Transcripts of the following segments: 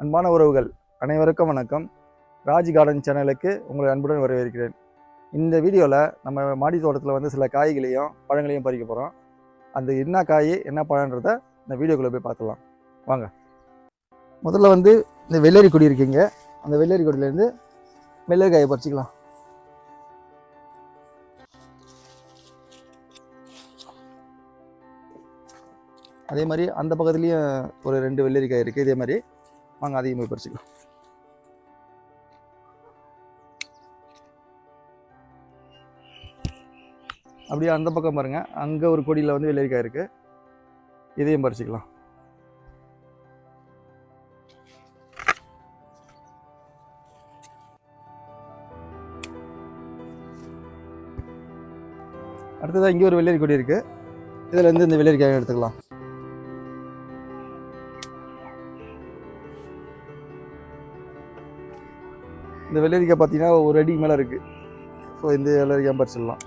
அன்பான உறவுகள் அனைவருக்கும் வணக்கம். ராஜ் கார்டன் சேனலுக்கு உங்களை அன்புடன் வரவேற்கிறேன். இந்த வீடியோவில் நம்ம மாடி தோட்டத்தில் வந்து சில காய்களையும் பழங்களையும் பறிக்க போகிறோம். அந்த என்ன காய் என்ன பழன்றதை இந்த வீடியோக்குள்ளே போய் பார்த்துலாம் வாங்க. முதல்ல வந்து இந்த வெள்ளரி கொடி இருக்குங்க. அந்த வெள்ளரி கொடியிலேருந்து வெள்ளரி காயை பறிச்சிக்கலாம். அதே மாதிரி அந்த பக்கத்துலேயும் ஒரு 2 வெள்ளரிக்காய் இருக்குது. இதே மாதிரி வாங்க அதையும் போய் பறிச்சிக்கலாம். அப்படியே அந்த பக்கம் பாருங்க, அங்கே ஒரு கொடியில் வந்து வெள்ளரிக்காய் இருக்குது. இதையும் பறிச்சிக்கலாம். அடுத்ததாக இங்கே ஒரு வெள்ளரி கொடி இருக்குது. இதில் இருந்து இந்த வெள்ளரிக்காயை எடுத்துக்கலாம். இந்த வெள்ளரிக்காய் பார்த்தீங்கன்னா ஒரு அடி மேலே இருக்குது. ஸோ இந்த வெள்ளரிக்காய் பறிச்சிடலாம்.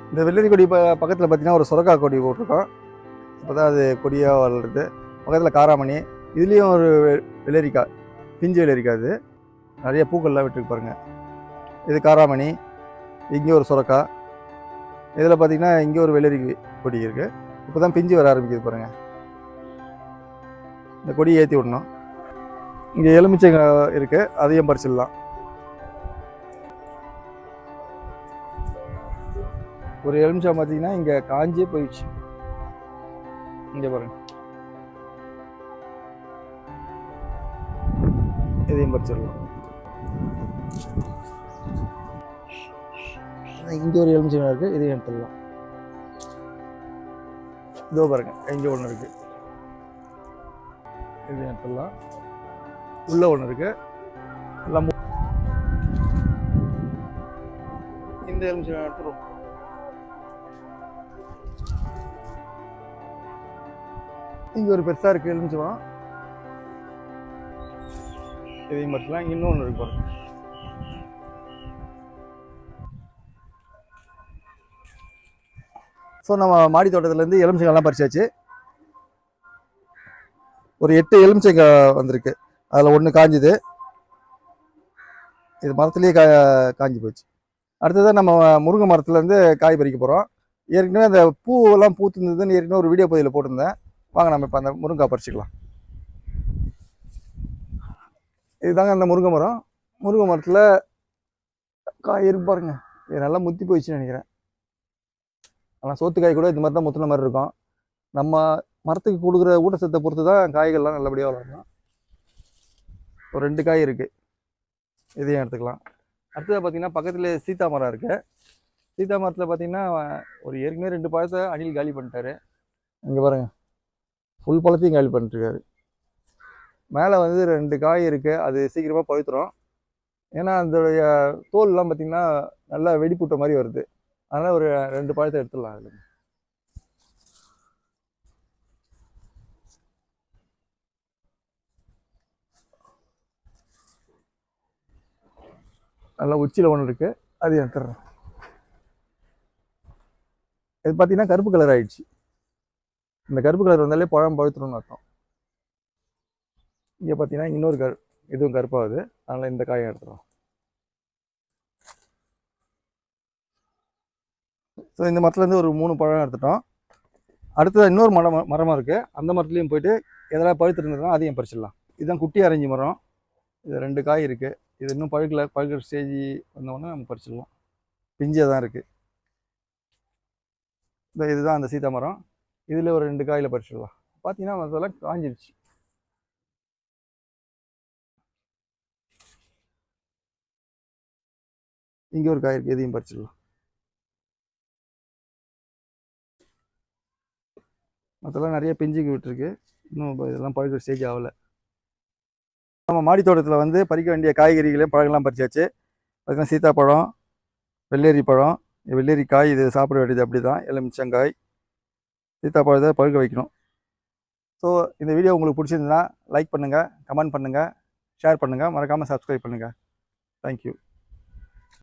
இந்த வெள்ளரி கொடி பக்கத்தில் பார்த்தீங்கன்னா ஒரு சுரக்காய் கொடி போட்டிருக்கோம். இப்போ தான் அது கொடியாக வளருது. பக்கத்தில் காராமணி, இதுலேயும் ஒரு வெள்ளரிக்காய், பிஞ்சு வெள்ளரிக்காய். அது நிறைய பூக்கள்லாம் விட்டுருக்கு பாருங்கள். இது காராமணி, இங்கே ஒரு சுரக்காய். இதில் பார்த்தீங்கன்னா இங்கே ஒரு வெள்ளரி கொடி இருக்குது. இப்போ தான் பிஞ்சு வர ஆரம்பிக்குது பாருங்கள். இந்த கொடியை ஏற்றி விடணும். இங்கே எலுமிச்சங்காய் இருக்குது, அதையும் பறிச்சிடலாம். ஒரு எலுமிச்சம் பார்த்தீங்கன்னா இங்கே காஞ்சி போயிடுச்சு. இங்கே பாருங்க, இதையும் பறிச்சிடலாம். இங்கே ஒரு எலுமிச்சம் இருக்குது, இதையும் எடுத்துடலாம். இதோ பாருங்க, இங்கே ஒன்று இருக்குது, இதையும் எடுத்துடலாம். உள்ள ஒன்று இருக்கு, எல்லாம் இந்த எலுமிச்சம் எடுத்துருவோம். இங்கே ஒரு பெருசாக இருக்குது எலுமிச்சம், இதையும் பறிச்சலாம். இன்னொன்று இருக்கு பாருங்க. ஸோ நம்ம மாடி தோட்டத்துலேருந்து எலுமிச்சங்காய்லாம் பறிச்சாச்சு. ஒரு 8 எலுமிச்சங்காய் வந்திருக்கு. அதில் ஒன்று காஞ்சுது, இது மரத்துலேயே காஞ்சி போச்சு. அடுத்ததான் நம்ம முருங்கை மரத்துலேருந்து காய் பறிக்க போகிறோம். ஏற்கனவே அந்த பூவெல்லாம் பூத்துருந்ததுன்னு ஏற்கனவே ஒரு வீடியோ பதிவில் போட்டிருந்தேன். வாங்க நம்ம இப்போ அந்த முருங்காய் பறிச்சிக்கலாம். இதுதாங்க அந்த முருங்கை மரம். முருங்கை மரத்தில் காய் இருக்கு பாருங்க. இது நல்லா முத்தி போயிடுச்சுன்னு நினைக்கிறேன். ஆனால் சோத்துக்காய் கூட இது மாதிரி தான் முத்துன மாதிரி இருக்கும். நம்ம மரத்துக்கு கொடுக்குற ஊட்டச்சத்தை பொறுத்து தான் காய்கள்லாம் நல்லபடியாக வளரணும். ஒரு 2 காய் இருக்குது, இதையும் எடுத்துக்கலாம். அடுத்தது பார்த்தீங்கன்னா பக்கத்தில் சீதா மரம் இருக்குது. சீதா மரத்தில் பார்த்தீங்கன்னா ஒரு ஏற்கனவே 2 பழத்தை அணில் காலி பண்ணிட்டாரு. இங்கே பாருங்கள், ஃபுல் பழத்தையும் காலி பண்ணிட்டுருக்காரு. மேலே வந்து 2 காய் இருக்குது, அது சீக்கிரமாக பழுத்துரும். ஏன்னா அதோடைய தோல்லாம் பார்த்திங்கன்னா நல்லா வெடிப்புட்ட மாதிரி வருது. அதனால் ஒரு 2 பழத்தை எடுத்துடலாம். அதில் நல்லா உச்சியில் ஒன்று இருக்குது, அது எடுத்துடுறேன். இது பார்த்தீங்கன்னா கருப்பு கலர் ஆயிடுச்சு. இந்த கருப்பு கலர் வந்தாலே பழம் பழுத்துரும்னு அர்த்தம். இங்கே பார்த்தீங்கன்னா இன்னொரு இதுவும் கருப்பாகுது. அதனால் இந்த காயை எடுத்துடும். ஸோ இந்த மரத்துலேருந்து ஒரு 3 பழம் எடுத்துட்டோம். அடுத்தது இன்னொரு மரமாக இருக்குது. அந்த மரத்துலேயும் போயிட்டு எதெல்லாம் பழுத்து இருந்ததுன்னா அதையும் பறிச்சிடலாம். இதுதான் குட்டி ஆரஞ்சு மரம். இது 2 காய் இருக்குது. இது இன்னும் பழுக்கிற ஸ்டேஜ் வந்தோடனே நம்ம பறிச்சிடலாம். பிஞ்சியாக தான் இருக்குது. இதுதான் அந்த சீதா மரம். இதில் ஒரு 2 காயில் பறிச்சிடலாம். பார்த்தீங்கன்னா அதெல்லாம் காஞ்சிருச்சு. இங்கே ஒரு காய் இருக்குது, இதையும் பறிச்சிடலாம். மற்றெல்லாம் நிறைய பிஞ்சுக்கு விட்டுருக்கு. இன்னும் இதெல்லாம் பழுக்கிற ஸ்டேஜ் ஆகலை. நம்ம மாடி தோட்டத்தில் வந்து பறிக்க வேண்டிய காய்கறிகளையும் பழங்கள்லாம் பறிச்சாச்சு. பார்த்தீங்கன்னா சீத்தாப்பழம், வெள்ளரி பழம், வெள்ளரி காய், இது சாப்பிட வேண்டியது அப்படி தான். எலுமிச்சங்காய், சீத்தாப்பழத்தை பழுக்க வைக்கணும். ஸோ இந்த வீடியோ உங்களுக்கு பிடிச்சிருந்ததுன்னா லைக் பண்ணுங்கள், கமெண்ட் பண்ணுங்கள், ஷேர் பண்ணுங்கள், மறக்காமல் சப்ஸ்கிரைப் பண்ணுங்கள். தேங்க்யூ.